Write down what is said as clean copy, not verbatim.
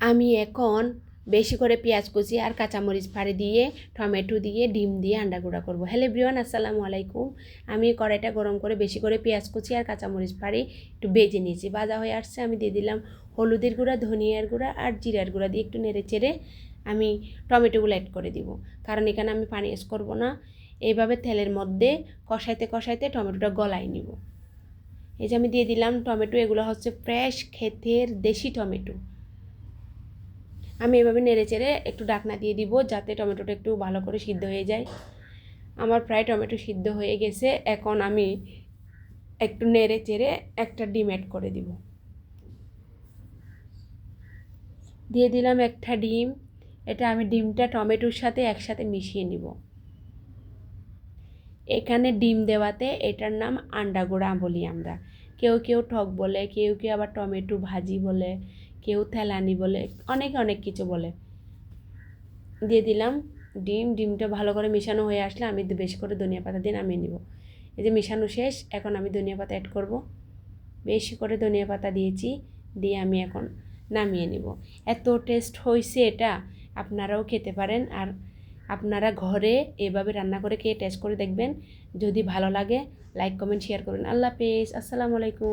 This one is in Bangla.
আমি এখন বেশি করে পেঁয়াজ কুচি আর কাঁচামরিচ ফাড়ি দিয়ে টমেটো দিয়ে ডিম দিয়ে আন্ডা গুঁড়া করবো। হ্যালো এভরিওয়ান, আসসালামু আলাইকুম। আমি কড়াইটা গরম করে বেশি করে পেঁয়াজ কুচি আর কাঁচামরিচ ফাড়ি একটু ভেজে নিয়েছি। ভাজা হয়ে আসছে, আমি দিয়ে দিলাম হলুদের গুঁড়া, ধনিয়ার গুঁড়া আর জিরার গুঁড়া দিয়ে একটু নেড়ে চেড়ে আমি টমেটোগুলো অ্যাড করে দিব, কারণ এখানে আমি পানি ইউজ করবো না। এইভাবে তেলের মধ্যে কষাইতে কষাইতে টমেটোটা গলায় নিব। এই যে আমি দিয়ে দিলাম টমেটো, এগুলো হচ্ছে ফ্রেশ ক্ষেতের দেশি টমেটো। আমি এভাবে নেড়ে চেড়ে একটু ঢাকনা দিয়ে দিব যাতে টমেটোটা একটু ভালো করে সিদ্ধ হয়ে যায়। আমার প্রায় টমেটো সিদ্ধ হয়ে গেছে। এখন আমি একটু নেড়ে চেড়ে একটা ডিম অ্যাড করে দিব। দিয়ে দিলাম একটা ডিম। এটা আমি ডিমটা টমেটোর সাথে একসাথে মিশিয়ে নিব। এখানে ডিম দেওয়াতে এটার নাম আন্ডা গুঁড়া বলি আমরা। কেউ কেউ টক বলে, কেউ কেউ আবার টমেটো ভাজি বলে, কেউ থেলানি বলে, অনেকে অনেক কিছু বলে। দিয়ে দিলাম ডিমটা ভালো করে মেশানো হয়ে আসলে আমি বেশি করে ধনিয়া পাতা দিয়ে নামিয়ে নিব। এই যে মেশানো শেষ, এখন আমি ধনিয়া পাতা অ্যাড করব। বেশি করে ধনিয়া পাতা দিয়েছি, দিয়ে আমি এখন নামিয়ে নিব। এত টেস্ট হয়েছে এটা, আপনারাও খেতে পারেন। আর আপনারা ঘরে এভাবে রান্না করে খেয়ে টেস্ট করে দেখবেন। যদি ভালো লাগে লাইক কমেন্ট শেয়ার করুন। আল্লাহ হাফেজ, আসসালামু আলাইকুম।